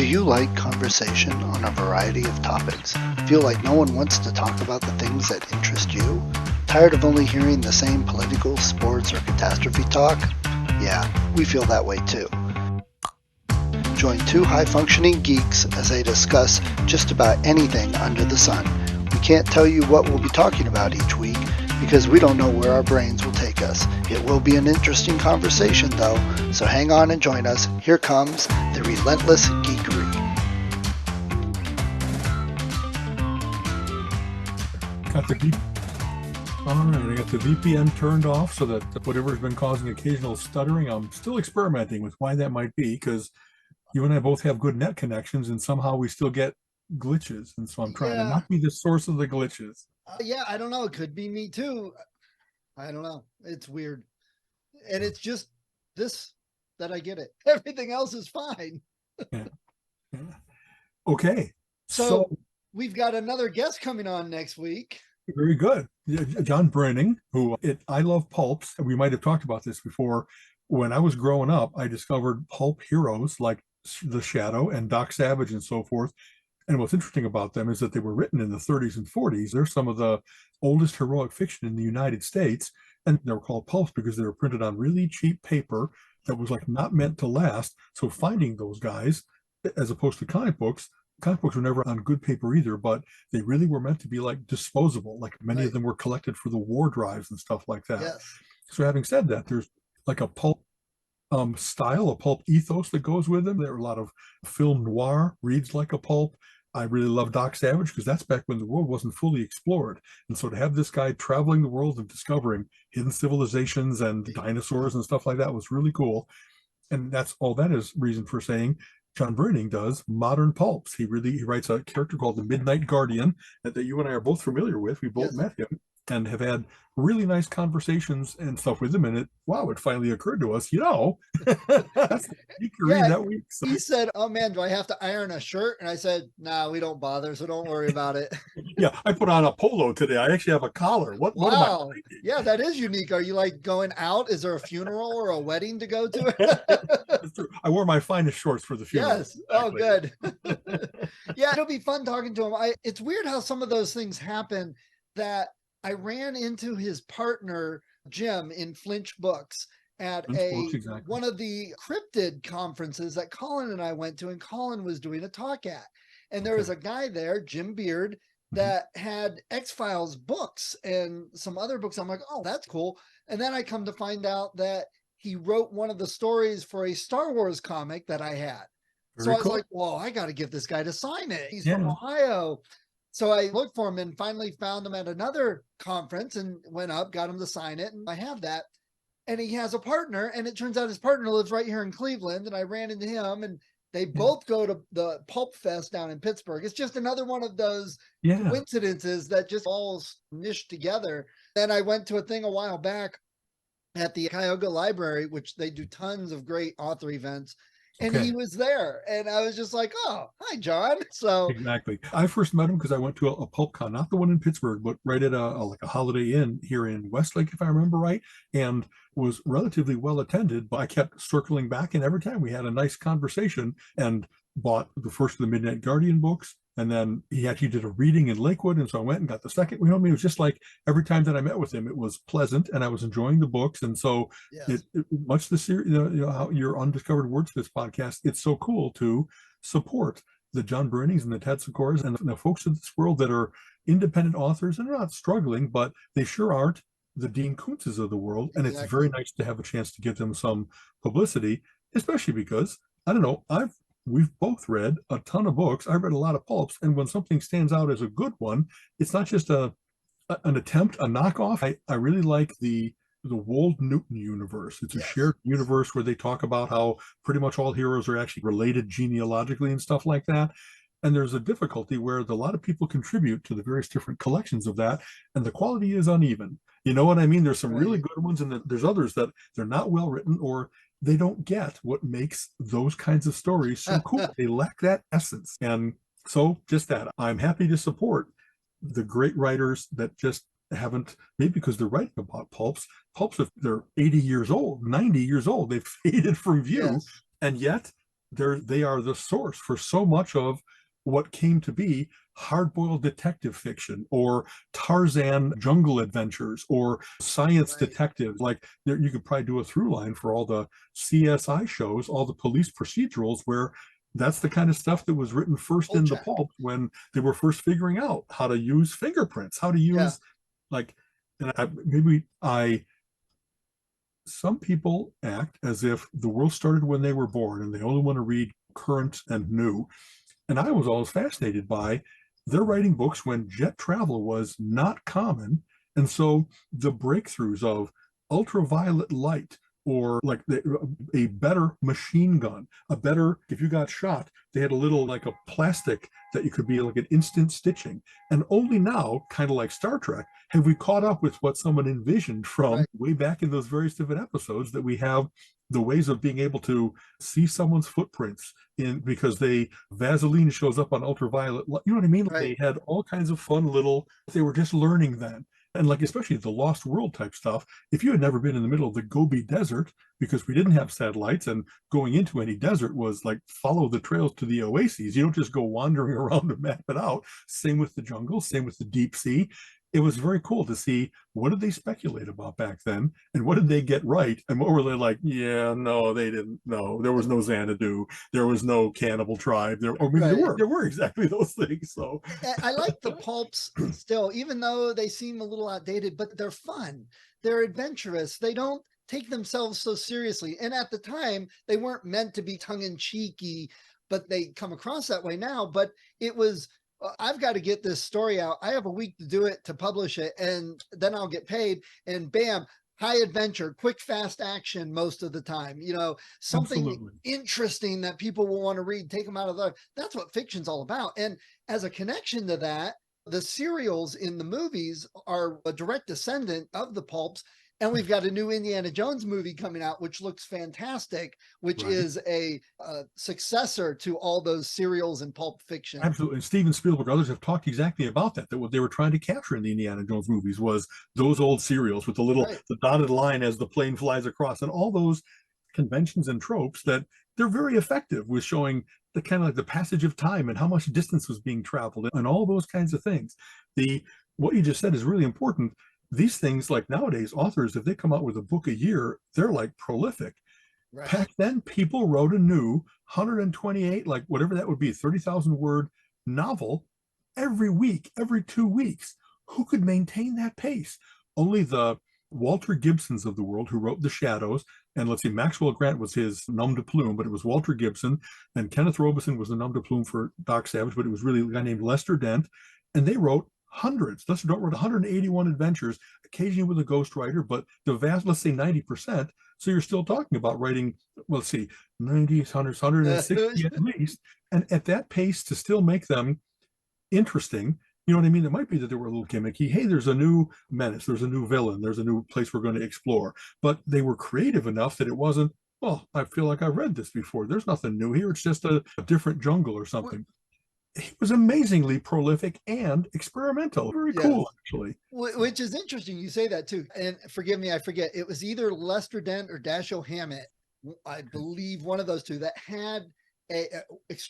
Do you like conversation on a variety of topics? Feel like no one wants to talk about the things that interest you? Tired of only hearing the same political, sports, or catastrophe talk? Yeah, we feel that way too. Join two high-functioning geeks as they discuss just about anything under the sun. We can't tell you what we'll be talking about each week because we don't know where our brains will take us. It will be an interesting conversation though, so hang on and join us. Here comes the Relentless Geekery. I got the VPN turned off so that whatever's been causing occasional stuttering, I'm still experimenting with why that might be, because you and I both have good net connections and somehow we still get glitches. And so I'm trying to not be the source of the glitches. I don't know. It could be me too. I don't know. It's weird. And it's just this that I get it. Everything else is fine. Yeah. Okay. So we've got another guest coming on next week. Very good. John Bruening, who I love pulps. We might have talked about this before. When I was growing up, I discovered pulp heroes like The Shadow and Doc Savage and so forth. And what's interesting about them is that they were written in the 30s and 40s. They're some of the oldest heroic fiction in the United States. And they were called pulps because they were printed on really cheap paper that was like not meant to last. So finding those guys, as opposed to comic books were never on good paper either, but they really were meant to be like disposable. Like many of them were collected for the war drives and stuff like that. Yes. So having said that, there's like a pulp style, a pulp ethos that goes with them. There are a lot of film noir reads like a pulp. I really love Doc Savage because that's back when the world wasn't fully explored. And so to have this guy traveling the world and discovering hidden civilizations and dinosaurs and stuff like that was really cool. And that's all that is reason for saying John Bruening does modern pulps. He writes a character called the Midnight Guardian that you and I are both familiar with. We both met him and have had really nice conversations and stuff with him. And it finally occurred to us, that's the geekery that week. So. He said, "Oh man, do I have to iron a shirt?" And I said, "Nah, we don't bother, so don't worry about it." Yeah, I put on a polo today. I actually have a collar. What am I thinking? Yeah, that is unique. Are you like going out? Is there a funeral or a wedding to go to? That's true. I wore my finest shorts for the funeral. Yes. Oh, good. Yeah, it'll be fun talking to him. It's weird how some of those things happen. That I ran into his partner, Jim, in Flinch Books at one of the cryptid conferences that Colin and I went to, and Colin was doing a talk at. And there was a guy there, Jim Beard, that had X-Files books and some other books. I'm like, oh, that's cool. And then I come to find out that he wrote one of the stories for a Star Wars comic that I had. So I was like, whoa, I got to get this guy to sign it. He's from Ohio. So I looked for him and finally found him at another conference and went up, got him to sign it. And I have that. And he has a partner. And it turns out his partner lives right here in Cleveland. And I ran into him and they both go to the Pulp Fest down in Pittsburgh. It's just another one of those coincidences that just all nished together. Then I went to a thing a while back at the Cuyahoga Library, which they do tons of great author events. And he was there. And I was just like, oh, hi, John. So exactly. I first met him because I went to a pulp con, not the one in Pittsburgh, but right at a Holiday Inn here in Westlake, if I remember right, and was relatively well attended. But I kept circling back, and every time we had a nice conversation and bought the first of the Midnight Guardian books. And then he actually did a reading in Lakewood. And so I went and got the second. It was just like every time that I met with him, it was pleasant and I was enjoying the books. And so much the series, how your Undiscovered Wordsmiths podcast, it's so cool to support the John Bruenings and the Ted Sikoras and the folks in this world that are independent authors and are not struggling, but they sure aren't the Dean Koontzes of the world. And it's very nice to have a chance to give them some publicity, especially because, I don't know, we've both read a ton of books. I read a lot of pulps. And when something stands out as a good one, it's not just an attempt, a knockoff. I really like the Wold Newton universe. It's a shared universe where they talk about how pretty much all heroes are actually related genealogically and stuff like that. And there's a difficulty where a lot of people contribute to the various different collections of that, and the quality is uneven. You know what I mean? There's some really good ones, and there's others that they're not well written, or they don't get what makes those kinds of stories so cool. They lack that essence. And so just that, I'm happy to support the great writers that just haven't, maybe because they're writing about pulps, if they're 80 years old, 90 years old, they've faded from view. And yet they are the source for so much of what came to be hard-boiled detective fiction, or Tarzan jungle adventures, or science Right. detectives. Like you could probably do a through line for all the CSI shows, all the police procedurals, where that's the kind of stuff that was written first in the Kolchak. pulp when they were first figuring out how to use fingerprints, how to Yeah. use like, and maybe I some people act as if the world started when they were born and they only want to read current and new. And I was always fascinated by they're writing books when jet travel was not common. And so the breakthroughs of ultraviolet light, or like a better machine gun, a better, if you got shot, they had a little like a plastic that you could be like an instant stitching. And only now, kind of like Star Trek, have we caught up with what someone envisioned from Right. way back in those various different episodes, that we have the ways of being able to see someone's footprints in, because they Vaseline shows up on ultraviolet light. You know what I mean? Right. They had all kinds of fun little, they were just learning then. And like, especially the Lost World type stuff, if you had never been in the middle of the Gobi Desert, because we didn't have satellites, and going into any desert was like follow the trails to the oases. You don't just go wandering around to map it out. Same with the jungle, same with the deep sea. It was very cool to see what did they speculate about back then, and what did they get right, and what were they like, yeah, no, they didn't know. There was no Xanadu, there was no cannibal tribe, there, or maybe Right. there were exactly those things. So I like the pulps still, even though they seem a little outdated, but they're fun. They're adventurous. They don't take themselves so seriously. And at the time, they weren't meant to be tongue in cheeky, but they come across that way now. But it was, I've got to get this story out. I have a week to do it, to publish it, and then I'll get paid. And bam, high adventure, quick, fast action most of the time. Something absolutely. interesting that people will want to read, take them out of the, that's what fiction's all about. And as a connection to that, the serials in the movies are a direct descendant of the pulps. And we've got a new Indiana Jones movie coming out, which looks fantastic, which Right. is a successor to all those serials and pulp fiction. Absolutely. And Steven Spielberg, others have talked exactly about that. That what they were trying to capture in the Indiana Jones movies was those old serials with Right. the dotted line as the plane flies across, and all those conventions and tropes that they're very effective with showing the kind of like the passage of time and how much distance was being traveled and all those kinds of things. The What you just said is really important. These things, like nowadays, authors, if they come out with a book a year, they're like prolific. Right. Back then, people wrote a new 128, like whatever that would be, 30,000 word novel every week, every 2 weeks. Who could maintain that pace? Only the Walter Gibsons of the world, who wrote The Shadows. And let's see, Maxwell Grant was his nom de plume, but it was Walter Gibson. And Kenneth Robeson was the nom de plume for Doc Savage, but it was really a guy named Lester Dent. And they wrote hundreds. Lester Dent wrote 181 adventures, occasionally with a ghostwriter, but the vast, let's say 90%. So you're still talking about writing, well, let's see, 90, 100, 160 at least. And at that pace, to still make them interesting, you know what I mean? It might be that they were a little gimmicky. Hey, there's a new menace, there's a new villain, there's a new place we're going to explore. But they were creative enough that it wasn't, well, I feel like I've read this before. There's nothing new here. It's just a different jungle or something. He was amazingly prolific and experimental. Very Yes. cool, actually. Which is interesting. You say that too. And forgive me, I forget. It was either Lester Dent or Dashiell Hammett, I believe one of those two, that had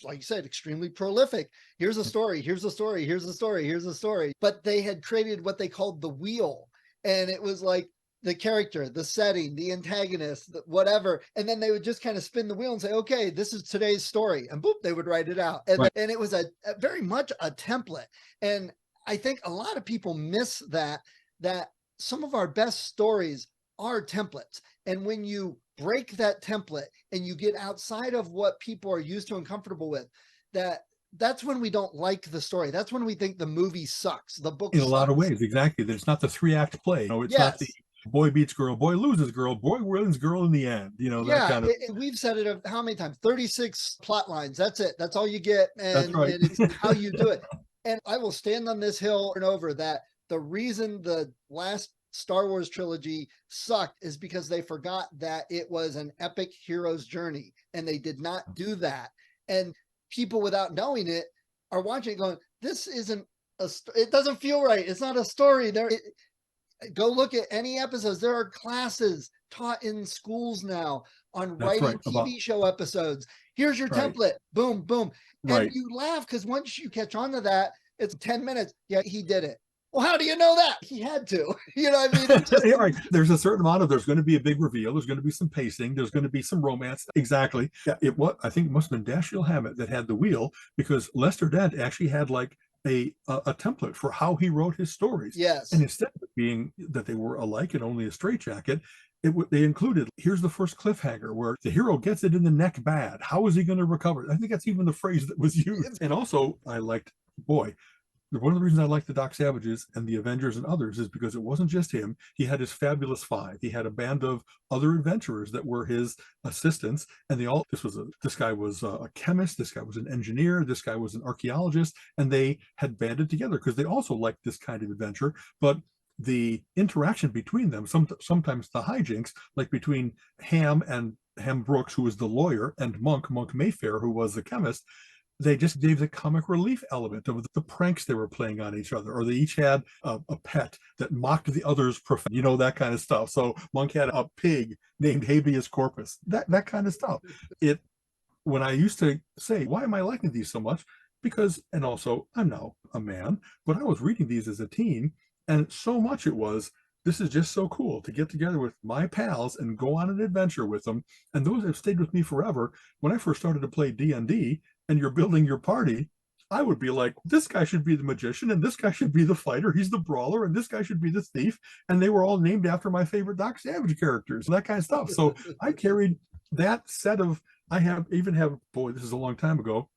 like you said, extremely prolific. Here's a story, here's a story, here's a story, here's a story. But they had created what they called the wheel. And it was like the character, the setting, the antagonist, whatever. And then they would just kind of spin the wheel and say, okay, this is today's story. And boop, they would write it out. And, Right. and it was a very much a template. And I think a lot of people miss that some of our best stories are templates. And when you break that template and you get outside of what people are used to and comfortable with, that's when we don't like the story. That's when we think the movie sucks. The book In a sucks. lot of ways, exactly. That it's not the 3-act play. It's not the Yes. boy beats girl, boy loses girl, boy wins girl in the end. That Yeah, kind of. we've said it how many times? 36 plot lines. That's it. That's all you get. That's And, right. and it's how you do it. And I will stand on this hill and over that the reason the last Star Wars trilogy sucked is because they forgot that it was an epic hero's journey, and they did not do that. And people, without knowing it, are watching it going, this isn't it doesn't feel right. It's not a story. Go look at any episodes. There are classes taught in schools now on That's writing right. TV show episodes. Here's your template. Boom, boom. And Right. you laugh because once you catch on to that, it's 10 minutes. Yeah, he did it. Well, how do you know that? He had to. You know what I mean? It just, Yeah, right. There's a certain amount of, there's going to be a big reveal. There's going to be some pacing. There's going to be some romance. Exactly. Yeah, I think it must have been Dashiell Hammett that had the wheel, because Lester Dent actually had like a template for how he wrote his stories. yes. And instead of being that they were alike and only a straitjacket, they included, here's the first cliffhanger where the hero gets it in the neck bad. How is he going to recover? I think that's even the phrase that was used. And also, I liked, boy, one of the reasons I like the Doc Savages and the Avengers and others is because it wasn't just him. He had his Fabulous Five. He had a band of other adventurers that were his assistants, and this guy was a chemist, this guy was an engineer, this guy was an archaeologist, and they had banded together because they also liked this kind of adventure. But the interaction between them, sometimes the hijinks, like between Ham Brooks, who was the lawyer, and Monk Mayfair, who was the chemist, they just gave the comic relief element of the pranks they were playing on each other, or they each had a pet that mocked the other's profession, that kind of stuff. So Monk had a pig named Habeas Corpus, that kind of stuff. When I used to say, why am I liking these so much? Because, and also I'm now a man, but I was reading these as a teen, and so much it was, this is just so cool to get together with my pals and go on an adventure with them. And those have stayed with me forever. When I first started to play D&D, and you're building your party, I would be like, this guy should be the magician, and this guy should be the fighter, he's the brawler, and this guy should be the thief. And they were all named after my favorite Doc Savage characters, that kind of stuff. So I carried that set of, boy, this is a long time ago,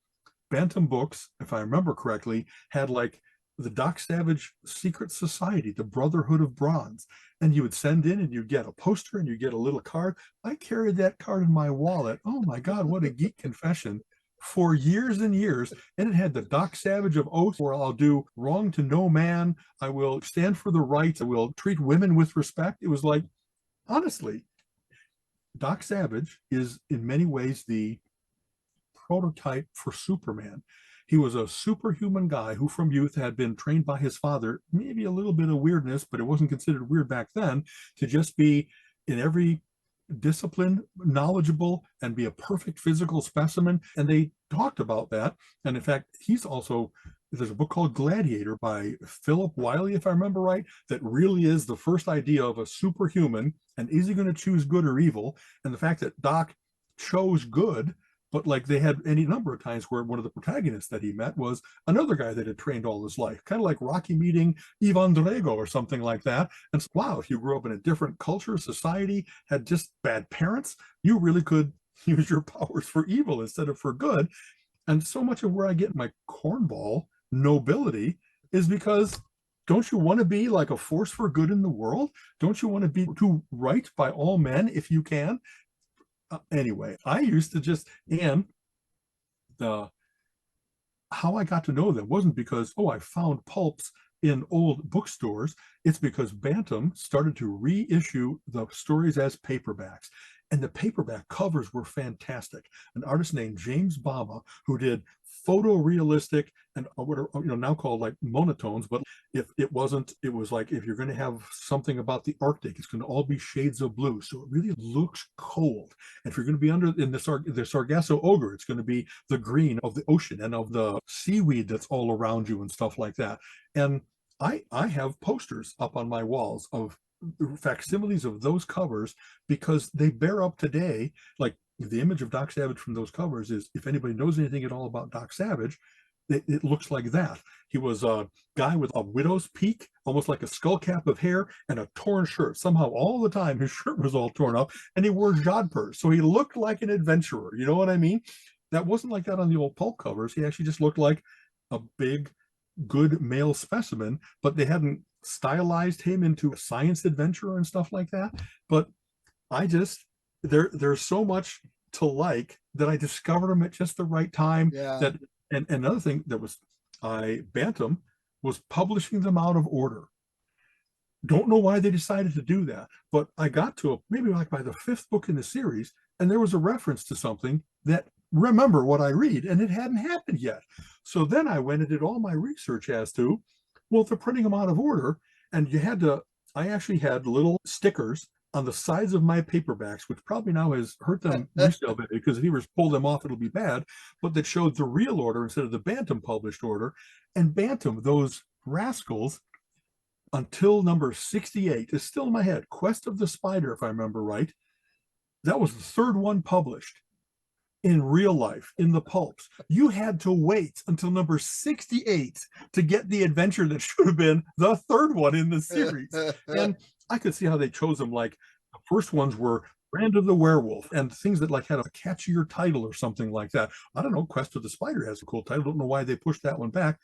Bantam Books, if I remember correctly, had like the Doc Savage Secret Society, the Brotherhood of Bronze. And you would send in and you get a poster and you get a little card. I carried that card in my wallet. Oh my God, what a geek confession. For years and years, and it had the Doc Savage of oath, where I'll do wrong to no man, I will stand for the right, I will treat women with respect. It was like, honestly, Doc Savage is in many ways the prototype for Superman. He was a superhuman guy who from youth had been trained by his father, maybe a little bit of weirdness, but it wasn't considered weird back then, to just be in every disciplined, knowledgeable, and be a perfect physical specimen. And they talked about that. And in fact, there's a book called Gladiator by Philip Wiley, if I remember right, that really is the first idea of a superhuman, and is he going to choose good or evil? And the fact that Doc chose good, but like they had any number of times where one of the protagonists that he met was another guy that had trained all his life, kind of like Rocky meeting Ivan Drago or something like that. And so, wow, if you grew up in a different culture, society, had just bad parents, you really could use your powers for evil instead of for good. And so much of where I get my cornball nobility is because, don't you want to be like a force for good in the world? Don't you want to be do right by all men if you can? Anyway, I used to just, and how I got to know them wasn't because, I found pulps in old bookstores. It's because Bantam started to reissue the stories as paperbacks. And the paperback covers were fantastic. An artist named James Bama, who did photorealistic and what are now called like monotones, but if it wasn't, it was like, if you're going to have something about the Arctic, it's going to all be shades of blue, so it really looks cold. And if you're going to be in the Sargasso ogre, it's going to be the green of the ocean and of the seaweed that's all around you and stuff like that. And I have posters up on my walls of facsimiles of those covers because they bear up today. Like the image of Doc Savage from those covers is, if anybody knows anything at all about Doc Savage, it looks like that. He was a guy with a widow's peak, almost like a skull cap of hair, and a torn shirt. Somehow all the time his shirt was all torn up, and he wore jodhpurs, so he looked like an adventurer. You know what I mean? That wasn't like that on the old pulp covers. He actually just looked like a big, good male specimen, but they hadn't stylized him into a science adventurer and stuff like that. But there's so much to like that I discovered him at just the right time. Yeah. That and another thing that was, Bantam was publishing them out of order. Don't know why they decided to do that, but I got to maybe like by the 5th book in the series, and there was a reference to something that, remember what I read, and it hadn't happened yet. So then I went and did all my research as to, well, if they're printing them out of order, and I actually had little stickers on the sides of my paperbacks, which probably now has hurt them resale value, because if he was pull them off, it'll be bad, but that showed the real order instead of the Bantam published order. And Bantam, those rascals, until number 68 is still in my head. Quest of the Spider, if I remember right. That was the third one published in real life in the pulps. You had to wait until number 68 to get the adventure that should have been the third one in the series. And I could see how they chose them. Like the first ones were Brand of the Werewolf and things that like had a catchier title or something like that. I don't know. Quest of the Spider has a cool title. I don't know why they pushed that one back.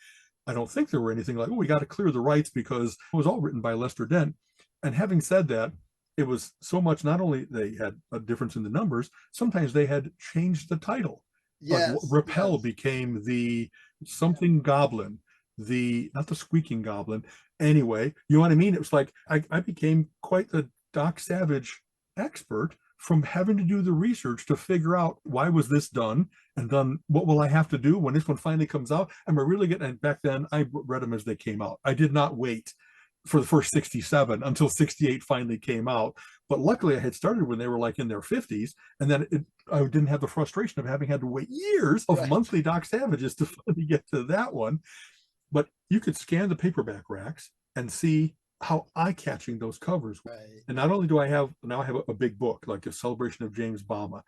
I don't think there were anything like, oh, we got to clear the rights, because it was all written by Lester Dent. And having said that, it was so much, not only they had a difference in the numbers, sometimes they had changed the title. Yes, like Repel yes. became the something goblin, not the squeaking goblin. Anyway, you know what I mean? It was like I became quite the Doc Savage expert from having to do the research to figure out why was this done, and then what will I have to do when this one finally comes out. Am I really getting? And back then I read them as they came out. I did not wait for the first 67 until 68 finally came out. But luckily I had started when they were like in their 50s, and then I didn't have the frustration of having had to wait years of monthly Doc Savages to finally get to that one. But you could scan the paperback racks and see how eye-catching those covers were. Right. And not only do I have a big book, like a celebration of James Bama,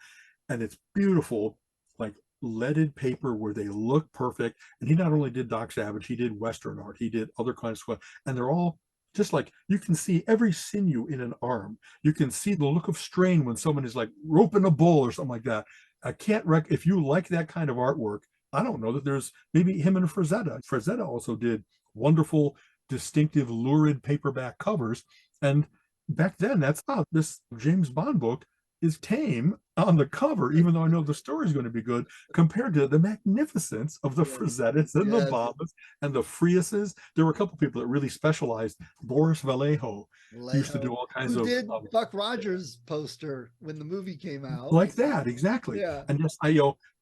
and it's beautiful, like leaded paper where they look perfect. And he not only did Doc Savage, he did Western art, he did other kinds of stuff, and they're all just like, you can see every sinew in an arm. You can see the look of strain when someone is like roping a bull or something like that. I can't if you like that kind of artwork, I don't know that there's maybe him and Frazetta. Frazetta also did wonderful, distinctive, lurid paperback covers. And back then, that's how this James Bond book is tame on the cover, even though I know the story is going to be good, compared to the magnificence of the Frazettas and the Bombas and the Friases. There were a couple people that really specialized. Boris Vallejo used to do all kinds of did Buck Rogers poster when the movie came out. Like that, exactly. Yeah. And just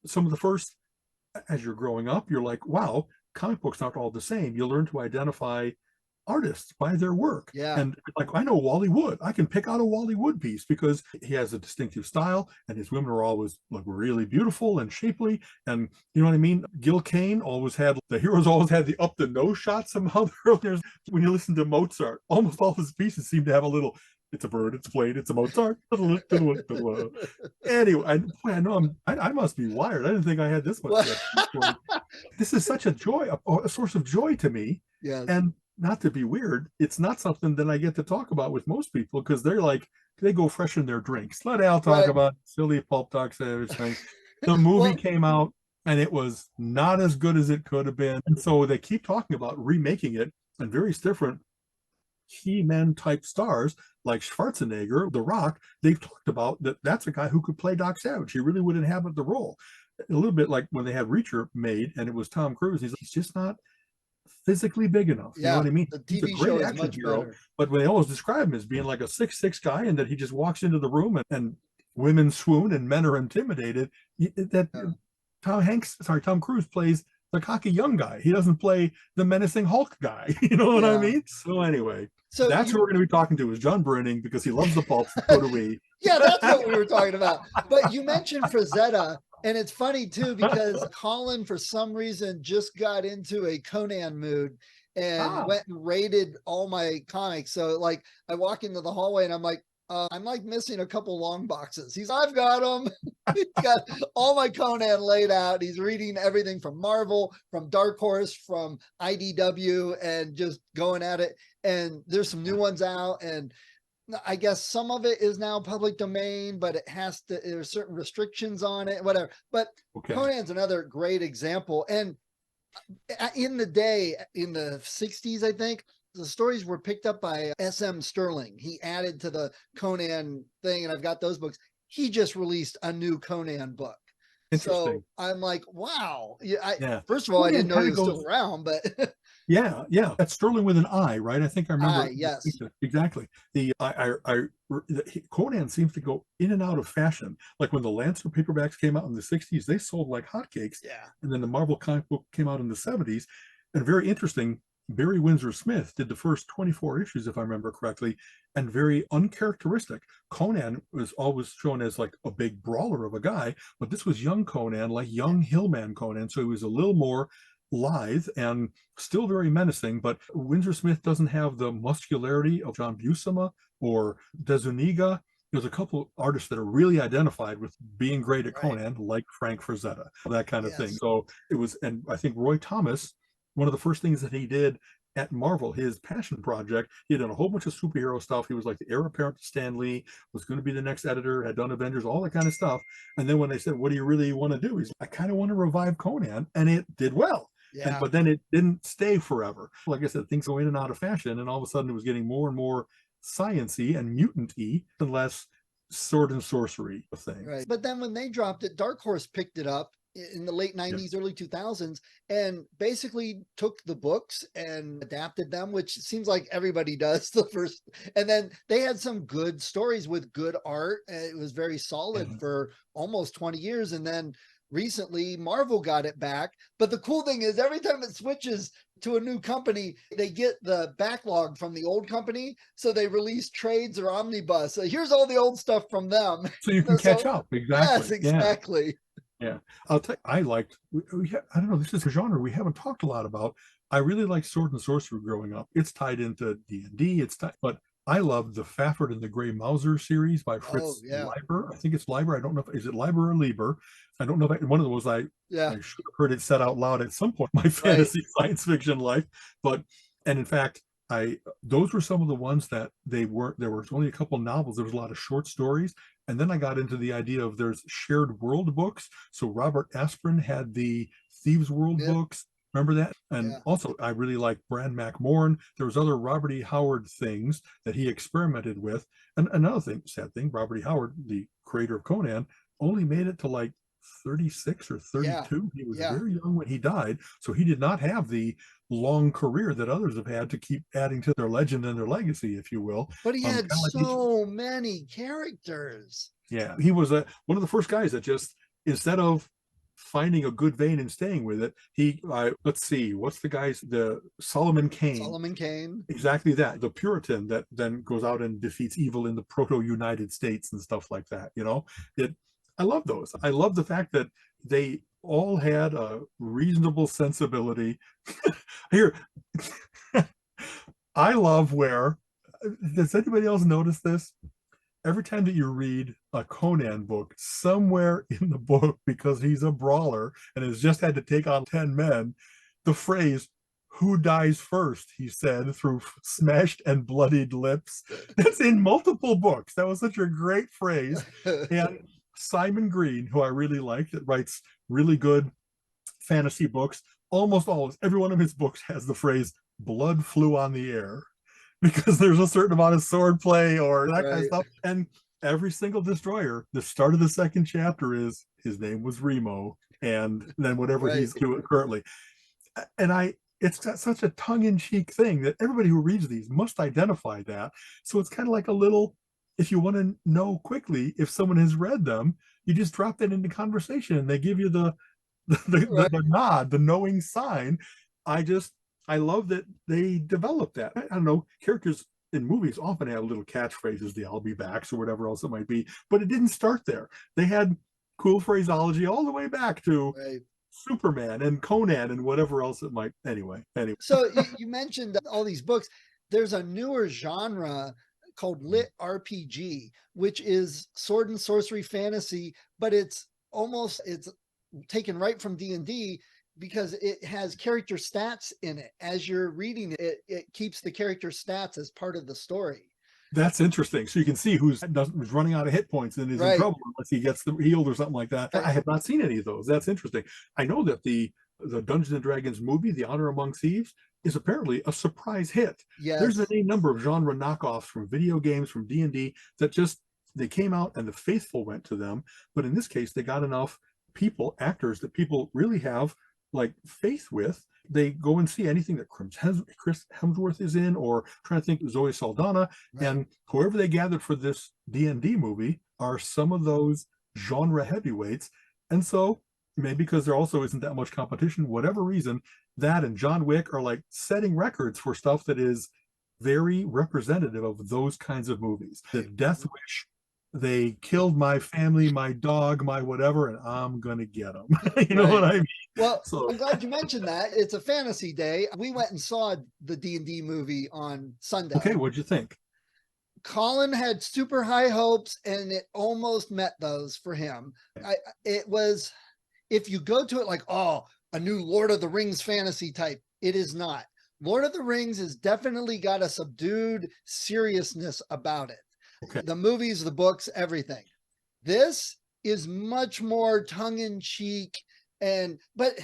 some of the first, as you're growing up, you're like, wow, comic books aren't all the same. You learn to identify artists by their work. Yeah. And like, I know Wally Wood. I can pick out a Wally Wood piece because he has a distinctive style, and his women are always like really beautiful and shapely. And you know what I mean? Gil Kane the heroes always had the up the nose shot somehow. When you listen to Mozart, almost all his pieces seem to have a little, it's a bird, it's a plane, it's a Mozart. Anyway, I must be wired. I didn't think I had this much. This is such a joy, a source of joy to me. Yes. And not to be weird, it's not something that I get to talk about with most people, because they're like, they go freshen their drinks. Let Al talk about silly Pulp Doc Savage thing. The movie came out and it was not as good as it could have been. And so they keep talking about remaking it, and various different He-Man type stars like Schwarzenegger, The Rock, they've talked about that's a guy who could play Doc Savage. He really would inhabit the role. A little bit like when they had Reacher made and it was Tom Cruise. He's just not physically big enough. You know what I mean? The TV He's a show great is action much hero, better. but when they always describe him as being like a 6'6" guy, and that he just walks into the room and women swoon and men are intimidated, Tom Cruise plays the cocky young guy. He doesn't play the menacing Hulk guy. You know what I mean? So anyway, that's who we're going to be talking to is John Bruening, because he loves the pulps. So do we. Yeah, that's what we were talking about. But you mentioned Frazetta, and it's funny too, because Colin, for some reason, just got into a Conan mood and went and raided all my comics. So like I walk into the hallway and I'm like missing a couple long boxes. I've got them. He's got all my Conan laid out. He's reading everything from Marvel, from Dark Horse, from IDW, and just going at it. And there's some new ones out, and I guess some of it is now public domain, but there's certain restrictions on it, whatever. But Conan's another great example. And in the day, in the 60s, I think, the stories were picked up by S.M. Sterling. He added to the Conan thing, and I've got those books. He just released a new Conan book. So I'm like, wow. First of all, I didn't know he was still around, but Yeah. That's Sterling with an I, right? I think I remember. Yes. Exactly. Conan seems to go in and out of fashion. Like when the Lancer paperbacks came out in the 60s, they sold like hotcakes. Yeah. And then the Marvel comic book came out in the 70s. And very interesting, Barry Windsor Smith did the first 24 issues, if I remember correctly, and very uncharacteristic. Conan was always shown as like a big brawler of a guy, but this was young Conan, like young Hillman Conan. So he was a little more lithe and still very menacing, but Windsor Smith doesn't have the muscularity of John Buscema or Dezuniga. There's a couple artists that are really identified with being great at Right. Conan, like Frank Frazetta, that kind of thing. Yes. So it was, and I think Roy Thomas, one of the first things that he did at Marvel, his passion project, he had done a whole bunch of superhero stuff. He was like the heir apparent to Stan Lee, was going to be the next editor, had done Avengers, all that kind of stuff. And then when they said, "What do you really want to do?" He's like, "I kind of want to revive Conan," and it did well. And Yeah. but then it didn't stay forever. Like I said, things go in and out of fashion, and all of a sudden it was getting more and more science-y and mutant-y and less sword and sorcery thing. Right. But then when they dropped it, Dark Horse picked it up in the late 90s, early 2000s, and basically took the books and adapted them, which seems like everybody does the first. And then they had some good stories with good art. It was very solid for almost 20 years. And then recently Marvel got it back. But the cool thing is every time it switches to a new company, they get the backlog from the old company. So they release trades or omnibus. So here's all the old stuff from them. So you can catch up. Exactly. Yes, exactly. Yeah. I'll tell you, I liked, I don't know, this is a genre we haven't talked a lot about. I really liked Sword and Sorcery growing up. It's tied into D&D, but I loved the Fafford and the Grey Mauser series by Fritz Leiber. I think it's Leiber. I don't know is it Leiber or Lieber. I don't know if one of those I should have heard it said out loud at some point in my fantasy science fiction life. But, and in fact, those were some of the ones that there was only a couple novels. There was a lot of short stories. And then I got into the idea of there's shared world books. So Robert Asprin had the Thieves World books. Remember that? And also I really liked Bran McMorn. There was other Robert E. Howard things that he experimented with. And another thing, sad thing, Robert E. Howard, the creator of Conan, only made it to like 36 or 32. He was very young when he died. So he did not have the long career that others have had to keep adding to their legend and their legacy, if you will. But he had so many characters. Yeah, he was one of the first guys that just, instead of finding a good vein and staying with it, let's see, what's the Solomon Kane. Exactly that. The Puritan that then goes out and defeats evil in the proto-United States and stuff like that. I love those. I love the fact that they all had a reasonable sensibility. Here, I love where, does anybody else notice this? Every time that you read a Conan book, somewhere in the book, because he's a brawler and has just had to take on 10 men, the phrase, "Who dies first," he said through smashed and bloodied lips. That's in multiple books. That was such a great phrase. And Simon Green, who I really like, that writes really good fantasy books, almost always, every one of his books has the phrase, "blood flew on the air," because there's a certain amount of sword play or that kind of stuff. And every single destroyer, the start of the second chapter is his name was Remo, and then whatever he's doing currently. And it's got such a tongue-in-cheek thing that everybody who reads these must identify that. So it's kind of like a little, if you want to know quickly if someone has read them, you just drop that into conversation and they give you the nod, the knowing sign. I love that they developed that. I don't know, characters in movies often have little catchphrases, the "I'll be backs" or whatever else it might be, but it didn't start there. They had cool phraseology all the way back to Superman and Conan and whatever else it might. Anyway. So you mentioned all these books. There's a newer genre called lit RPG, which is sword and sorcery fantasy, but it's taken right from D&D because it has character stats in it. As you're reading it, it keeps the character stats as part of the story. That's interesting. So you can see who's running out of hit points and is in trouble unless he gets healed or something like that. I have not seen any of those. That's interesting. I know that the Dungeons and Dragons movie, The Honor Among Thieves, is apparently a surprise hit. Yes. There's any number of genre knockoffs from video games, from D&D, that they came out and the faithful went to them. But in this case, they got enough actors that people really have like faith with. They go and see anything that Chris Hemsworth is in, or trying to think Zoe Saldana, and whoever they gathered for this D&D movie are some of those genre heavyweights. And so maybe because there also isn't that much competition, whatever reason, that and John Wick are like setting records for stuff that is very representative of those kinds of movies. The Death Wish, they killed my family, my dog, my whatever, and I'm gonna get them. You know what I mean? Well, So I'm glad you mentioned that. It's a fantasy day. We went and saw the D&D movie on Sunday. okay, what'd you think? Colin had super high hopes, and it almost met those for him. It was, if you go to it like, oh, a new Lord of the Rings fantasy type, it is not. Lord of the Rings has definitely got a subdued seriousness about it. Okay. The movies, the books, everything. This is much more tongue-in-cheek, but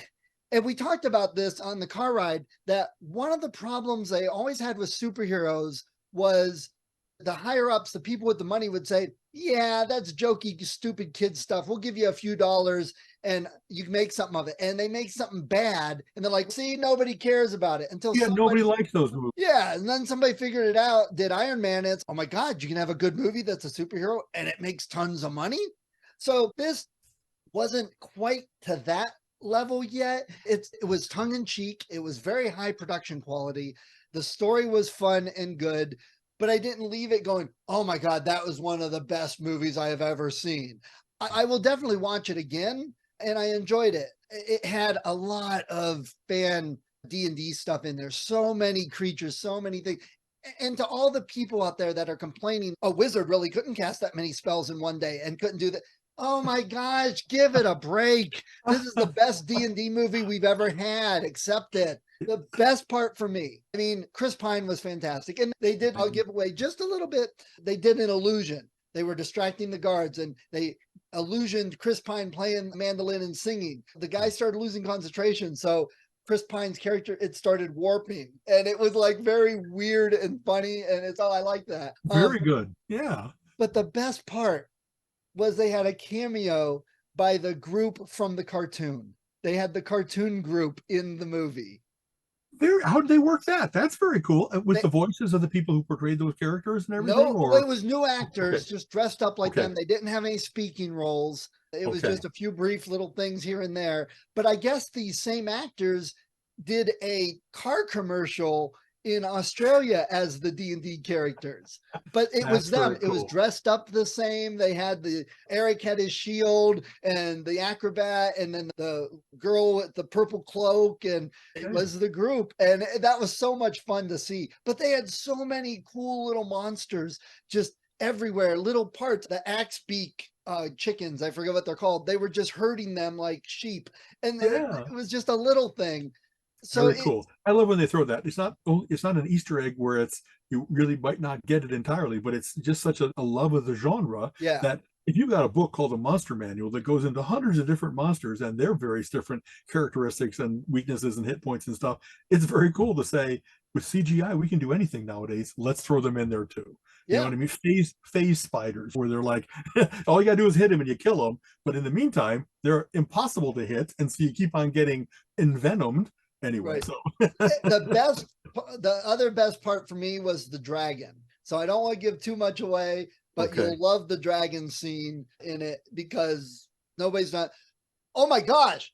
we talked about this on the car ride, that one of the problems they always had with superheroes was the higher ups, the people with the money would say, yeah, that's jokey, stupid kid stuff. We'll give you a few dollars and you can make something of it. And they make something bad. And they're like, see, nobody cares about it until nobody likes those movies. Yeah. And then somebody figured it out, did Iron Man. It's, oh my God, you can have a good movie that's a superhero and it makes tons of money. So this wasn't quite to that level yet. It was tongue in cheek. It was very high production quality. The story was fun and good, but I didn't leave it going, oh my God, that was one of the best movies I have ever seen. I will definitely watch it again, and I enjoyed it. It had a lot of fan D&D stuff in there. So many creatures, so many things. And to all the people out there that are complaining, a wizard really couldn't cast that many spells in one day and couldn't do that. Oh my gosh, give it a break. This is the best D&D movie we've ever had. Accept it. The best part for me, I mean, Chris Pine was fantastic. And they did, I'll give away just a little bit. They did an illusion. They were distracting the guards and they illusioned Chris Pine playing the mandolin and singing. The guy started losing concentration. So Chris Pine's character, it started warping and it was like very weird and funny. And it's all, I like that. Very good. Yeah. But the best part was they had a cameo by the group from the cartoon. They had the cartoon group in the movie. How did they work that? That's very cool. With the voices of the people who portrayed those characters and everything? No, it was new actors just dressed up like them. They didn't have any speaking roles. It was just a few brief little things here and there. But I guess these same actors did a car commercial in Australia as the D&D characters, but it was them. It was dressed up the same. They had Eric had his shield and the acrobat, and then the girl with the purple cloak, and it was the group. And that was so much fun to see. But they had so many cool little monsters just everywhere, little parts, the axe beak chickens, I forget what they're called. They were just herding them like sheep. And it was just a little thing. So very cool. I love when they throw that. It's not an Easter egg where you really might not get it entirely, but it's just such a love of the genre that if you've got a book called a monster manual that goes into hundreds of different monsters and their various different characteristics and weaknesses and hit points and stuff, it's very cool to say with CGI we can do anything nowadays. Let's throw them in there too. You know what I mean? Phase spiders, where they're like, all you gotta do is hit them and you kill them. But in the meantime, they're impossible to hit, and so you keep on getting envenomed. Anyway, so the other best part for me was the dragon. So I don't want to give too much away, but you'll love the dragon scene in it because nobody's not. Oh my gosh.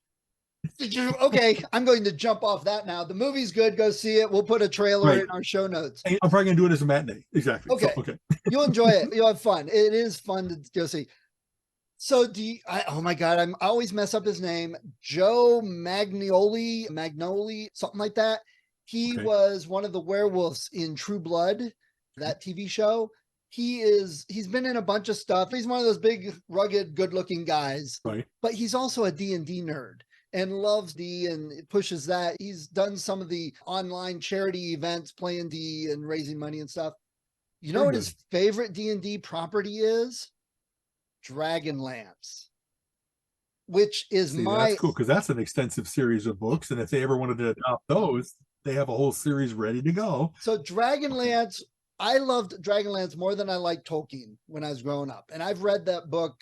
Okay, I'm going to jump off that now. The movie's good. Go see it. We'll put a trailer in our show notes. I'm probably going to do it as a matinee. Exactly. Okay. So, You'll enjoy it. You'll have fun. It is fun to go see. So oh my God, I always mess up his name. Joe Magnoli, something like that. He was one of the werewolves in True Blood, that TV show. He's been in a bunch of stuff. He's one of those big, rugged, good-looking guys. Right. But he's also a D&D nerd and loves D and pushes that. He's done some of the online charity events, playing D and raising money and stuff. You know what his favorite D&D property is? Dragonlance, which is that's cool because that's an extensive series of books, and if they ever wanted to adopt those, they have a whole series ready to go. So Dragonlance, I loved Dragonlance more than I liked Tolkien when I was growing up, and I've read that book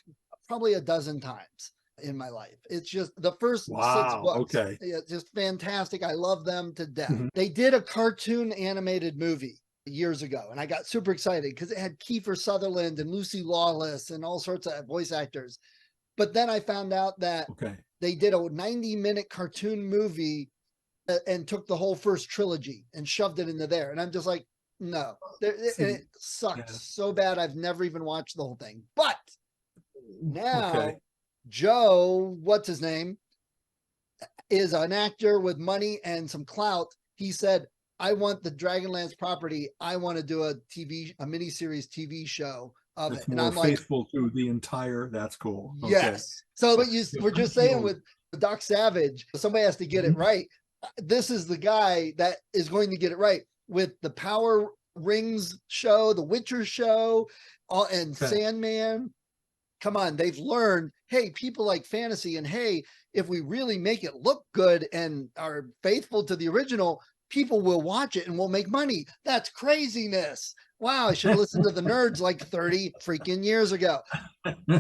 probably a dozen times in my life. It's just the first 6 books. It's just fantastic. I love them to death. They did a cartoon animated movie years ago, and I got super excited because it had Kiefer Sutherland and Lucy Lawless and all sorts of voice actors. But then I found out that they did a 90-minute cartoon movie and took the whole first trilogy and shoved it into there. And I'm just like, no, it sucked so bad. I've never even watched the whole thing. But now Joe, what's his name, is an actor with money and some clout. He said, I want the Dragonlance property. I want to do a miniseries TV show of It's it. And more I'm like, faithful to the entire, that's cool. yes. So what you were just saying with Doc Savage, somebody has to get it right. This is the guy that is going to get it right with the Power Rings show, the Witcher show, and Sandman. Come on, they've learned, hey, people like fantasy, and hey, if we really make it look good and are faithful to the original, people will watch it and will make money. That's craziness. Wow, I should have listened to the nerds like 30 freaking years ago.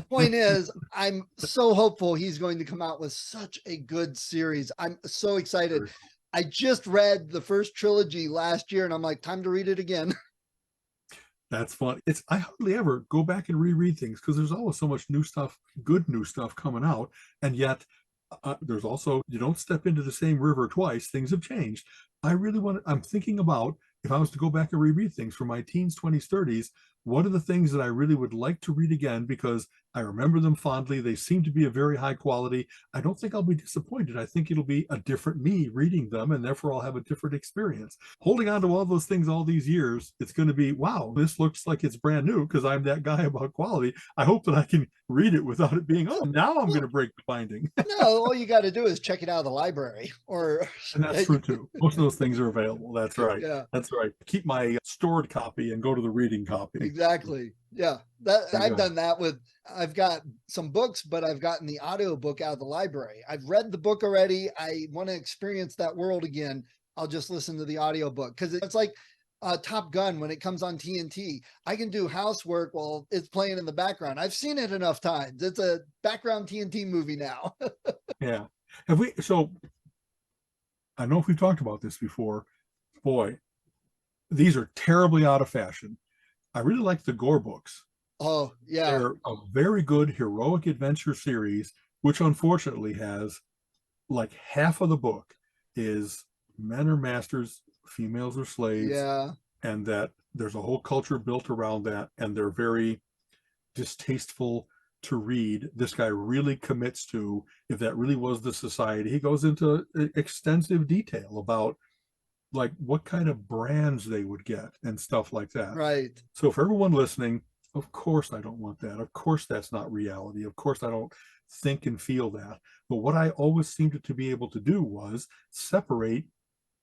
Point is, I'm so hopeful he's going to come out with such a good series. I'm so excited. I just read the first trilogy last year and I'm like, time to read it again. That's fun. I hardly ever go back and reread things because there's always so much new stuff, good new stuff coming out. And yet there's also, you don't step into the same river twice. Things have changed. I'm thinking about, if I was to go back and reread things from my teens, 20s, 30s, what are the things that I really would like to read again because I remember them fondly. They seem to be of very high quality. I don't think I'll be disappointed. I think it'll be a different me reading them, and therefore I'll have a different experience. Holding on to all those things all these years, it's going to be, wow, this looks like it's brand new because I'm that guy about quality. I hope that I can read it without it being, oh, now I'm going to break the binding. No, all you got to do is check it out of the library. And that's true too. Most of those things are available. That's right. Yeah. That's right. Keep my stored copy and go to the reading copy. Exactly. Yeah. I've done that I've got some books, but I've gotten the audio book out of the library. I've read the book already. I want to experience that world again. I'll just listen to the audio book because it's like Top Gun when it comes on TNT. I can do housework while it's playing in the background. I've seen it enough times. It's a background TNT movie now. Yeah. So I know if we've talked about this before, boy, these are terribly out of fashion. I really like the Gore books. Oh, yeah. They're a very good heroic adventure series, which unfortunately has like half of the book is men are masters, females are slaves. Yeah. And that there's a whole culture built around that, and they're very distasteful to read. This guy really commits to, if that really was the society, he goes into extensive detail about like what kind of brands they would get and stuff like that. Right. So for everyone listening, of course I don't want that. Of course that's not reality. Of course I don't think and feel that. But what I always seemed to be able to do was separate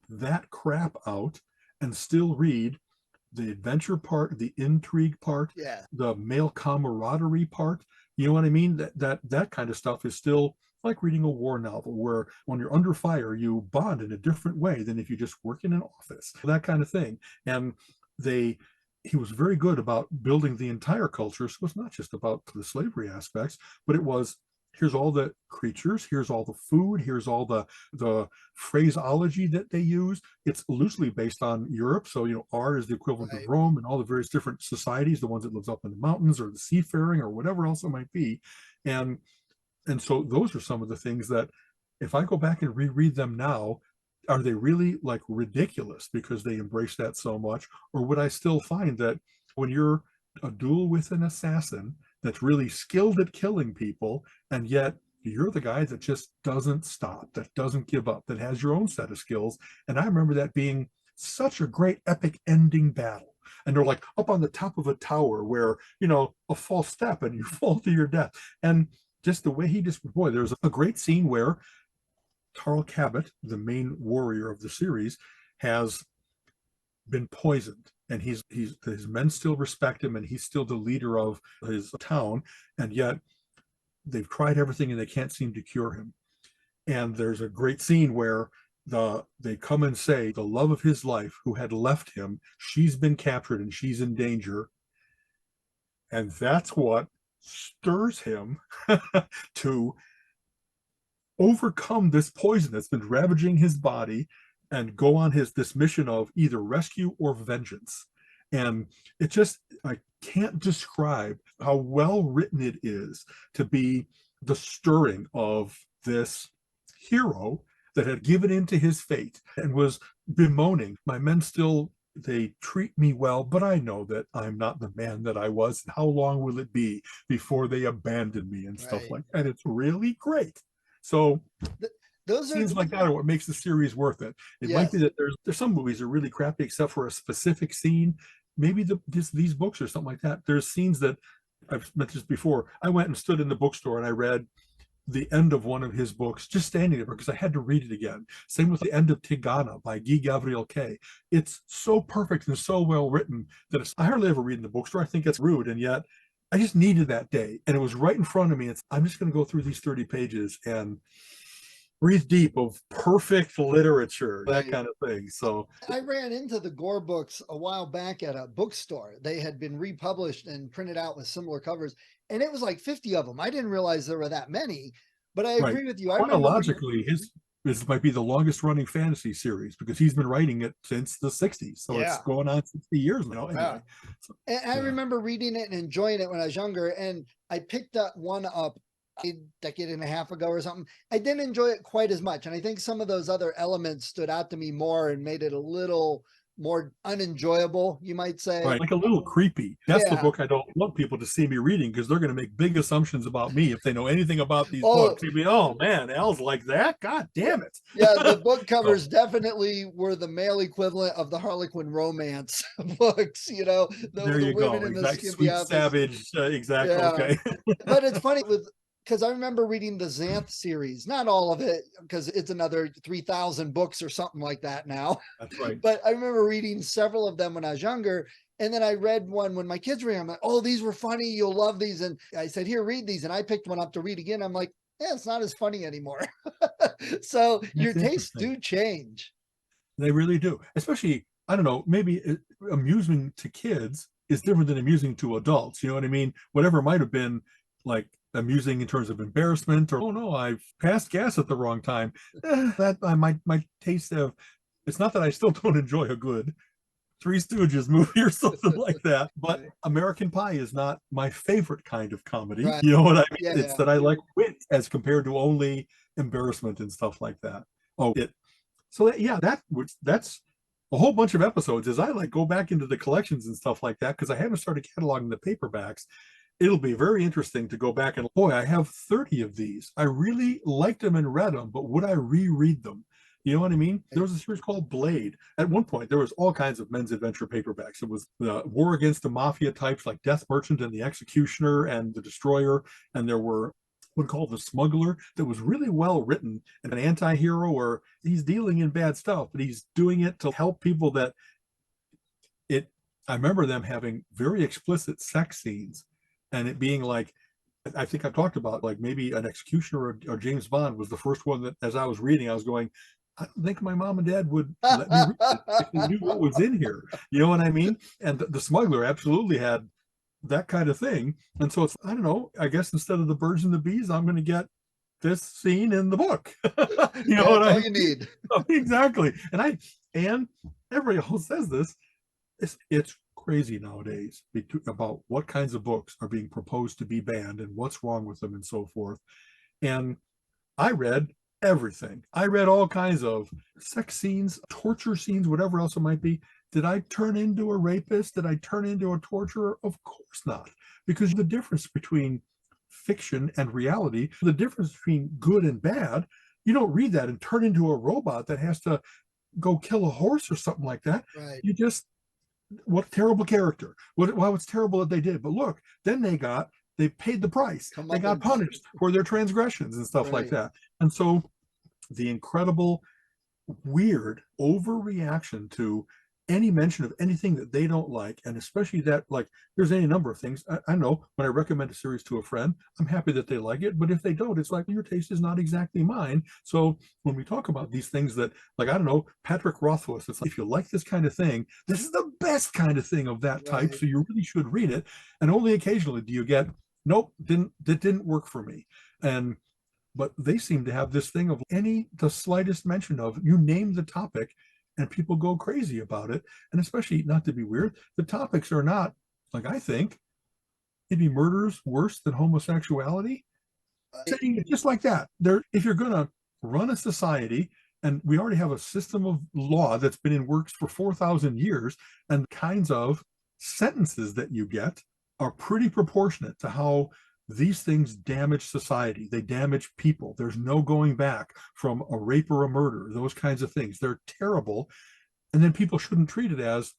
that crap out and still read the adventure part, the intrigue part, the male camaraderie part. You know what I mean? That kind of stuff is still like reading a war novel where when you're under fire, you bond in a different way than if you just work in an office, that kind of thing. And he was very good about building the entire culture. So it's not just about the slavery aspects, but it was, here's all the creatures, here's all the food, here's all the phraseology that they use. It's loosely based on Europe. So, R is the equivalent of Rome and all the various different societies, the ones that lives up in the mountains or the seafaring or whatever else it might be. And so those are some of the things that if I go back and reread them now, are they really like ridiculous because they embrace that so much? Or would I still find that when you're a duel with an assassin that's really skilled at killing people, and yet you're the guy that just doesn't stop, that doesn't give up, that has your own set of skills? And I remember that being such a great epic ending battle. And they're like up on the top of a tower where, a false step and you fall to your death. And just the way there's a great scene where Carl Cabot, the main warrior of the series, has been poisoned, and his men still respect him, and he's still the leader of his town, and yet they've tried everything and they can't seem to cure him. And there's a great scene where they come and say the love of his life, who had left him, she's been captured and she's in danger. And that's what stirs him to overcome this poison that's been ravaging his body and go on this mission of either rescue or vengeance. And I can't describe how well written it is to be the stirring of this hero that had given in to his fate and was bemoaning, my men still, they treat me well, but I know that I'm not the man that I was. How long will it be before they abandon me and stuff Right. like that? It's really great. So Those are scenes like that are what makes the series worth it. It might be yes. that there's some movies that are really crappy except for a specific scene. Maybe these books or something like that. There's scenes that I've mentioned this before. I went and stood in the bookstore and I read the end of one of his books, just standing there because I had to read it again. Same with the end of Tigana by Guy Gavriel Kay. It's so perfect and so well written that I hardly ever read in the bookstore. I think it's rude, and yet I just needed that day, and it was right in front of me. I'm just going to go through these 30 pages and breathe deep of perfect literature, that Right. kind of thing. So I ran into the Gore books a while back at a bookstore. They had been republished and printed out with similar covers, and it was like 50 of them. I didn't realize there were that many, but I right, agree with you. I remember chronologically, his this might be the longest running fantasy series because he's been writing it since the 60s. So it's yeah, going on 60 years now. yeah. Anyway, so, And I yeah. remember reading it and enjoying it when I was younger. And I picked that one up a decade and a half ago or something. I didn't enjoy it quite as much. And I think some of those other elements stood out to me more and made it a little more unenjoyable, you might say. Right, like a little creepy. That's the Yeah. book I don't want people to see me reading because they're going to make big assumptions about me if they know anything about these Oh, books. They'd be, oh man, Al's like that. God damn it! yeah, the book So covers definitely were the male equivalent of the Harlequin romance books, there the you women go. in the Exactly, skimpy sweet outfits. savage. Exactly. Yeah. Okay. But it's funny because I remember reading the Xanth series, not all of it, because it's another 3,000 books or something like that now. That's right. But I remember reading several of them when I was younger. And then I read one when my kids were young. I'm like, oh, these were funny. You'll love these. And I said, here, read these. And I picked one up to read again. I'm like, yeah, it's not as funny anymore. So your That's tastes interesting. do change. They really do. Especially, I don't know, maybe amusing to kids is different than amusing to adults. You know what I mean? Whatever might have been like amusing in terms of embarrassment or, oh no, I've passed gas at the wrong time. That I my taste of, it's not that I still don't enjoy a good Three Stooges movie or something like that, but American Pie is not my favorite kind of comedy. Right. You know what I mean? It's Yeah. that I like wit as compared to only embarrassment and stuff like that. Oh, it so that, yeah, that's a whole bunch of episodes. As I like go back into the collections and stuff like that because I haven't started cataloging the paperbacks. It'll be very interesting to go back and boy, I have 30 of these. I really liked them and read them, but would I reread them? You know what I mean? There was a series called Blade. At one point, there was all kinds of men's adventure paperbacks. It was the war against the mafia types like Death Merchant and the Executioner and the Destroyer, and there were one called The Smuggler that was really well written, and an anti-hero where he's dealing in bad stuff, but he's doing it to help people that it I remember them having very explicit sex scenes and it being like I think I've talked about like maybe an Executioner or James Bond was the first one that as I was reading, I was going, I don't think my mom and dad would let me read it if they knew what was in here. You know what I mean? And the Smuggler absolutely had that kind of thing. And so it's, I don't know, I guess instead of the birds and the bees, I'm going to get this scene in the book. You know Yeah, what that's I all mean? you need. Exactly. And everybody else says this. It's crazy nowadays about what kinds of books are being proposed to be banned and what's wrong with them and so forth. And I read everything. I read all kinds of sex scenes, torture scenes, whatever else it might be. Did I turn into a rapist? Did I turn into a torturer? Of course not. Because the difference between fiction and reality, the difference between good and bad, you don't read that and turn into a robot that has to go kill a horse or something like that. Right. You just, what a terrible character. Well, it's terrible that they did. But look, then they paid the price. They got punished for their transgressions and stuff like that. And so the incredible, weird overreaction to any mention of anything that they don't like, and especially that, like, there's any number of things. I know when I recommend a series to a friend, I'm happy that they like it, but if they don't, it's like your taste is not exactly mine. So when we talk about these things that, like, I don't know, Patrick Rothfuss, it's like, if you like this kind of thing, this is the best kind of thing of that type, so you really should read it. And only occasionally do you get, nope, that didn't work for me. But they seem to have this thing of the slightest mention of, you name the topic and people go crazy about it. And especially, not to be weird, the topics are not, like, I think maybe murder's worse than homosexuality. saying it just like that. There, if you're going to run a society, and we already have a system of law that's been in works for 4,000 years, and kinds of sentences that you get are pretty proportionate to how these things damage society. They damage people. There's no going back from a rape or a murder, those kinds of things. They're terrible. And then people shouldn't treat it as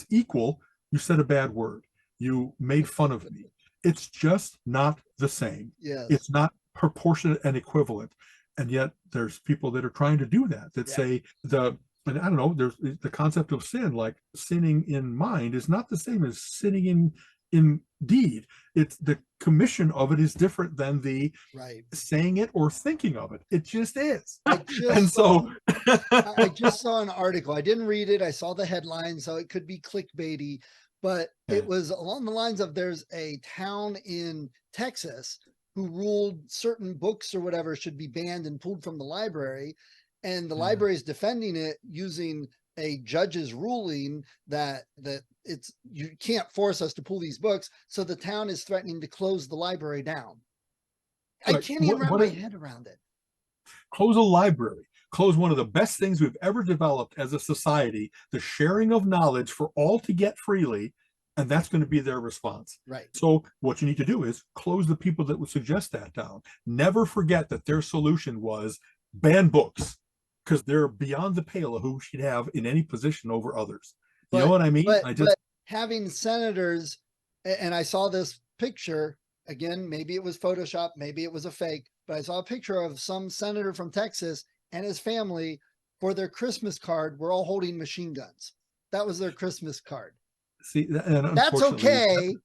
equal. You said a bad word. You made fun of me. It's just not the same. Yes. It's not proportionate and equivalent. And yet there's people that are trying to do that, that say and I don't know, there's the concept of sin, like sinning in mind is not the same as sinning in deed. It's the commission of it is different than the saying it or thinking of it. It just is. I just saw an article. I didn't read it. I saw the headline, so it could be clickbaity, but it was along the lines of there's a town in Texas who ruled certain books or whatever should be banned and pulled from the library. And the library is defending it using a judge's ruling that it's, you can't force us to pull these books. So the town is threatening to close the library down. I can't even wrap my head around it. Close a library, close one of the best things we've ever developed as a society, the sharing of knowledge for all to get freely. And that's going to be their response. Right. So what you need to do is close the people that would suggest that down. Never forget that their solution was ban books, because they're beyond the pale of who should have in any position over others. You know what I mean? But having senators, and I saw this picture again, maybe it was Photoshop, maybe it was a fake, but I saw a picture of some senator from Texas and his family. For their Christmas card, we're all holding machine guns. That was their Christmas card. See, that's okay.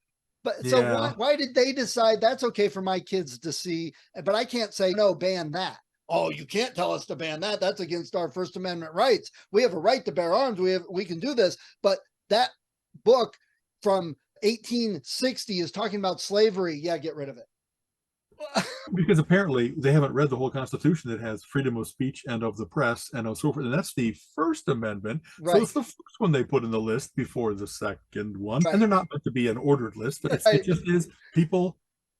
But so why did they decide that's okay for my kids to see? But I can't say, no, ban that. Oh, you can't tell us to ban that. That's against our First Amendment rights. We have a right to bear arms. We can do this. But that book from 1860 is talking about slavery. Yeah, get rid of it. Because apparently they haven't read the whole Constitution that has freedom of speech and of the press and so forth. And that's the First Amendment. Right. So it's the first one they put in the list before the second one. Right. And they're not meant to be an ordered list, but it just is. People,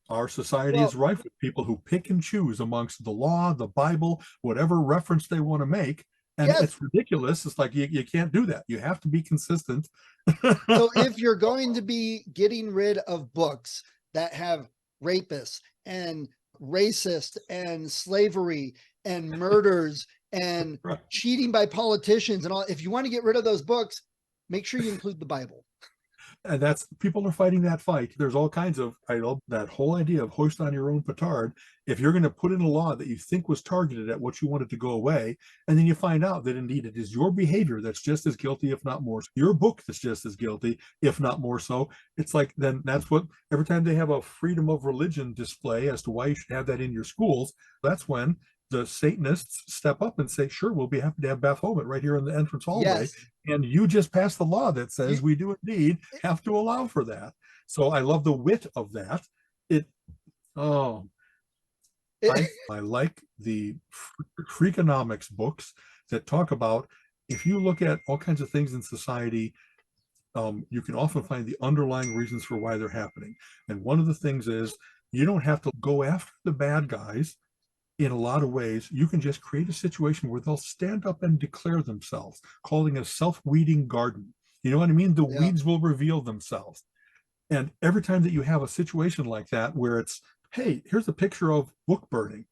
our society is rife with people who pick and choose amongst the law, the Bible, whatever reference they want to make. And it's ridiculous. It's like you can't do that. You have to be consistent. So if you're going to be getting rid of books that have rapists and racist and slavery and murders and cheating by politicians and all, if you want to get rid of those books, make sure you include the Bible. And that's, people are fighting that fight. There's all kinds of, that whole idea of hoist on your own petard. If you're going to put in a law that you think was targeted at what you wanted to go away, and then you find out that indeed it is your behavior that's just as guilty, if not more, your book that's just as guilty, if not more so, it's like, then that's what, every time they have a freedom of religion display as to why you should have that in your schools, that's when the Satanists step up and say, sure, we'll be happy to have Baphomet right here in the entrance hallway. Yes. And you just passed the law that says we do indeed have to allow for that. So I love the wit of that. I like the Freakonomics books that talk about, if you look at all kinds of things in society, you can often find the underlying reasons for why they're happening. And one of the things is, you don't have to go after the bad guys. In a lot of ways, you can just create a situation where they'll stand up and declare themselves, calling a self-weeding garden. You know what I mean? The weeds will reveal themselves. And every time that you have a situation like that, where it's, hey, here's a picture of book burning.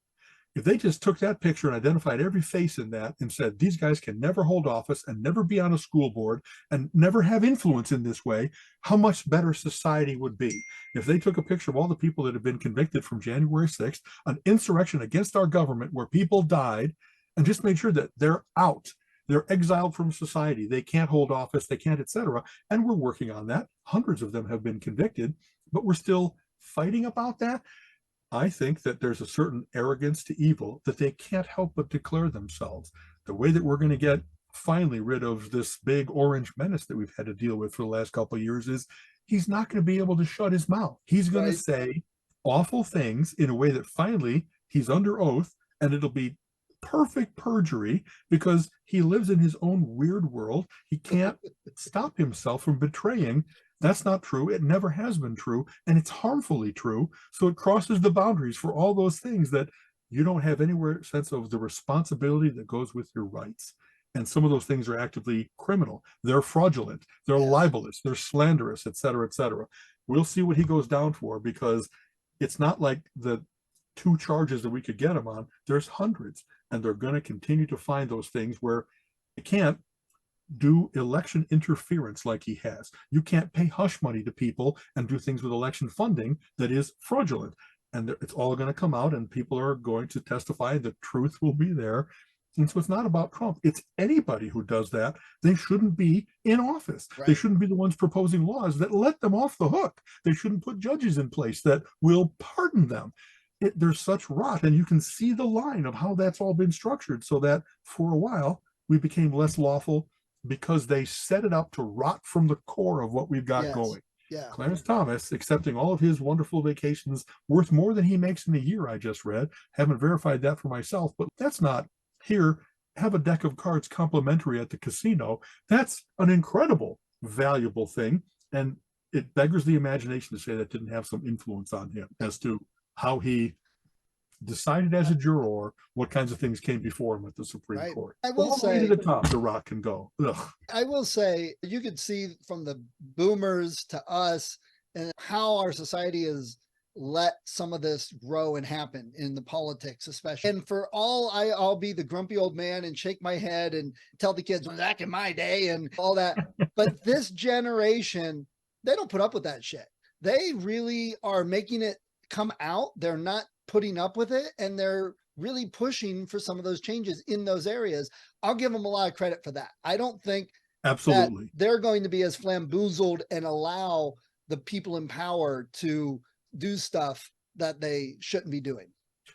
If they just took that picture and identified every face in that and said, these guys can never hold office and never be on a school board and never have influence in this way, how much better society would be. If they took a picture of all the people that have been convicted from January 6th, an insurrection against our government where people died, and just made sure that they're out, they're exiled from society, they can't hold office, they can't, etc. And we're working on that. Hundreds of them have been convicted, but we're still fighting about that. I think that there's a certain arrogance to evil that they can't help but declare themselves. The way that we're going to get finally rid of this big orange menace that we've had to deal with for the last couple of years is he's not going to be able to shut his mouth. He's going to say awful things in a way that finally he's under oath, and it'll be perfect perjury because he lives in his own weird world. He can't stop himself from betraying That's not true. It never has been true, and it's harmfully true. So it crosses the boundaries for all those things that you don't have anywhere sense of the responsibility that goes with your rights. And some of those things are actively criminal. They're fraudulent, they're Yes. libelous, they're slanderous, et cetera, et cetera. We'll see what he goes down for, because it's not like the 2 charges that we could get him on. There's hundreds, and they're going to continue to find those things where you can't do election interference like he has. You can't pay hush money to people and do things with election funding that is fraudulent. And it's all going to come out, and people are going to testify. The truth will be there. And so it's not about Trump. It's anybody who does that. They shouldn't be in office. Right. They shouldn't be the ones proposing laws that let them off the hook. They shouldn't put judges in place that will pardon them. There's such rot, and you can see the line of how that's all been structured, so that for a while we became less lawful because they set it up to rot from the core of what we've got Yes. going. Yeah. Clarence Thomas accepting all of his wonderful vacations worth more than he makes in a year, I just read. Haven't verified that for myself, but that's not here. Have a deck of cards complimentary at the casino. That's an incredible, valuable thing. And it beggars the imagination to say that didn't have some influence on him as to how he decided as a juror what kinds of things came before him at the Supreme Right. Court. I will All the way say- to the top, the rock can go. Ugh. I will say you could see from the boomers to us and how our society has let some of this grow and happen in the politics, especially. And for all I'll be the grumpy old man and shake my head and tell the kids back in my day and all that. But this generation, they don't put up with that shit. They really are making it come out. They're not putting up with it, and they're really pushing for some of those changes in those areas. I'll give them a lot of credit for that. I don't think Absolutely. that they're going to be as flamboozled and allow the people in power to do stuff that they shouldn't be doing.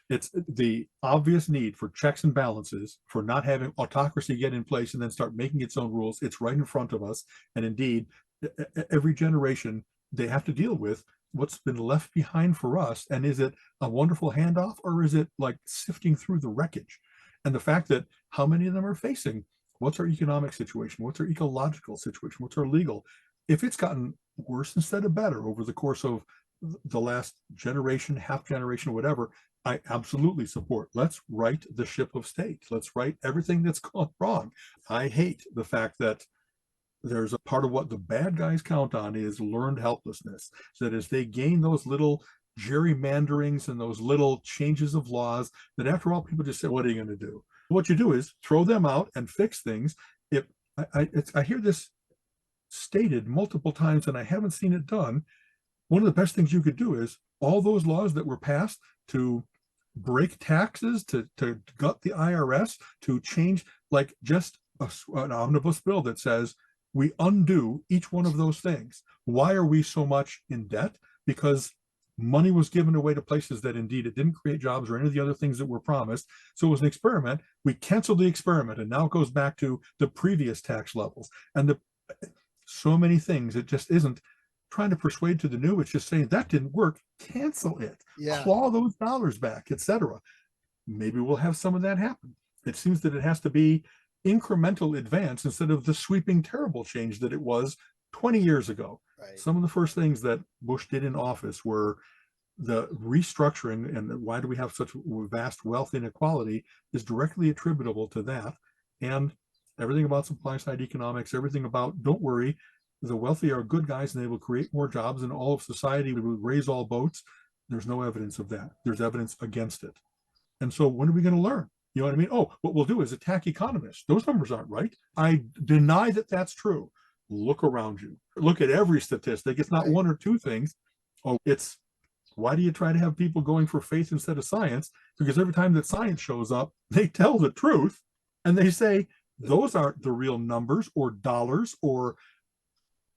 It's the obvious need for checks and balances, for not having autocracy get in place and then start making its own rules. It's right in front of us. And indeed, every generation, they have to deal with what's been left behind for us. And is it a wonderful handoff, or is it like sifting through the wreckage? And the fact that how many of them are facing what's our economic situation, what's our ecological situation, what's our legal. If it's gotten worse instead of better over the course of the last generation, half generation, whatever, I absolutely support. Let's right the ship of state. Let's right everything that's gone wrong. I hate the fact that there's a part of what the bad guys count on is learned helplessness. So that as they gain those little gerrymanderings and those little changes of laws, that after all, people just say, what are you going to do? What you do is throw them out and fix things. I hear this stated multiple times, and I haven't seen it done. One of the best things you could do is all those laws that were passed to break taxes, to gut the IRS, to change, like just an omnibus bill that says we undo each one of those things. Why are we so much in debt? Because money was given away to places that indeed it didn't create jobs or any of the other things that were promised. So it was an experiment. We canceled the experiment, and now it goes back to the previous tax levels. And so many things, it just isn't trying to persuade to the new. It's just saying that didn't work. Cancel it. Yeah. Claw those dollars back, etc. Maybe we'll have some of that happen. It seems that it has to be incremental advance instead of the sweeping terrible change that it was 20 years ago. Right. Some of the first things that Bush did in office were the restructuring, and why do we have such vast wealth inequality is directly attributable to that. And everything about supply side economics, everything about, don't worry, the wealthy are good guys and they will create more jobs and all of society will raise all boats. There's no evidence of that. There's evidence against it. And so when are we going to learn? You know what I mean? Oh, what we'll do is attack economists. Those numbers aren't right. I deny that that's true. Look around you. Look at every statistic. It's not Right. one or two things. Oh, it's why do you try to have people going for faith instead of science? Because every time that science shows up, they tell the truth and they say those aren't the real numbers or dollars or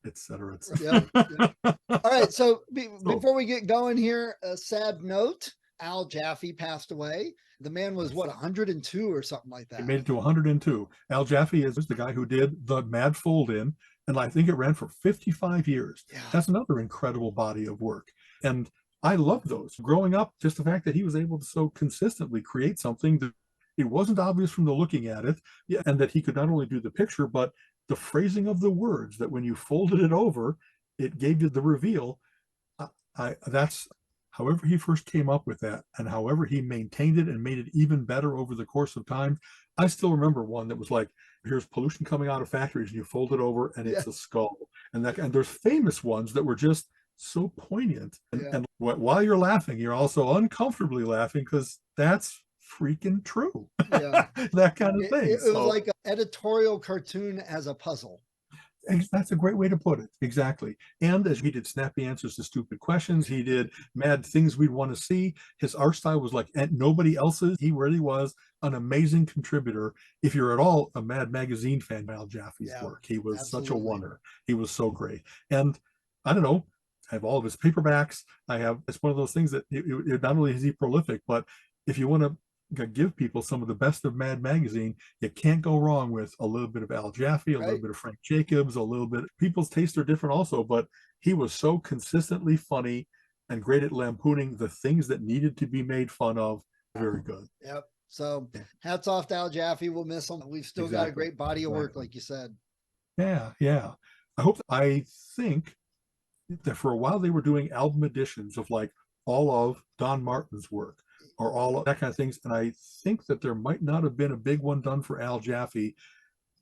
et cetera, et cetera. Yeah. All right. So before we get going here, a sad note. Al Jaffe passed away. The man was what, 102 or something like He that. made it to 102. Al Jaffe is the guy who did the Mad Fold-In, and I think it ran for 55 years. Yeah. That's another incredible body of work. And I love those. Growing up, just the fact that he was able to so consistently create something that it wasn't obvious from the looking at it, and that he could not only do the picture, but the phrasing of the words, that when you folded it over, it gave you the reveal. That's however he first came up with that, and however he maintained it and made it even better over the course of time. I still remember one that was like, here's pollution coming out of factories, and you fold it over and it's a skull. And there's famous ones that were just so poignant. And while you're laughing, you're also uncomfortably laughing because that's freaking true. Yeah. That kind of thing. It was like an editorial cartoon as a puzzle. That's a great way to put it. Exactly. And as he did snappy answers to stupid questions, he did mad things we'd want to see. His art style was like nobody else's. He really was an amazing contributor. If you're at all a Mad Magazine fan of Al Jaffe's work, he was such a wonder. He was so great. And I don't know, I have all of his paperbacks. It's one of those things that not only is he prolific, but if you want to give people some of the best of Mad Magazine, you can't go wrong with a little bit of Al Jaffe, a little bit of Frank Jacobs, a little bit. People's tastes are different also, but he was so consistently funny and great at lampooning the things that needed to be made fun of. Very good. Yep. So hats off to Al Jaffe. We'll miss him. We've still got a great body of work, like you said. Yeah. I think that for a while they were doing album editions of like all of Don Martin's work, or all of that kind of things. And I think that there might not have been a big one done for Al Jaffe.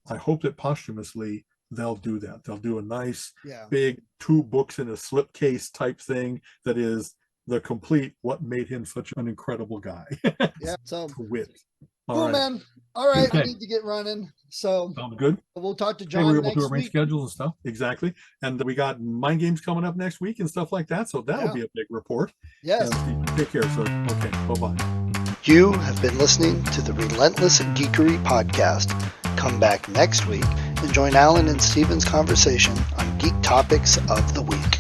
I hope that posthumously they'll do that. They'll do a nice big 2 books in a slipcase type thing that is the complete what made him such an incredible guy. Yeah. So cool, man. All right. Okay. I need to get running. So sounds good. We'll talk to John. We're able to arrange schedules and stuff. Exactly. And we got Mind Games coming up next week and stuff like that. So that'll be a big report. Yes. And take care, sir. Okay. Bye-bye. You have been listening to the Relentless Geekery Podcast. Come back next week and join Alan and Steven's conversation on geek topics of the week.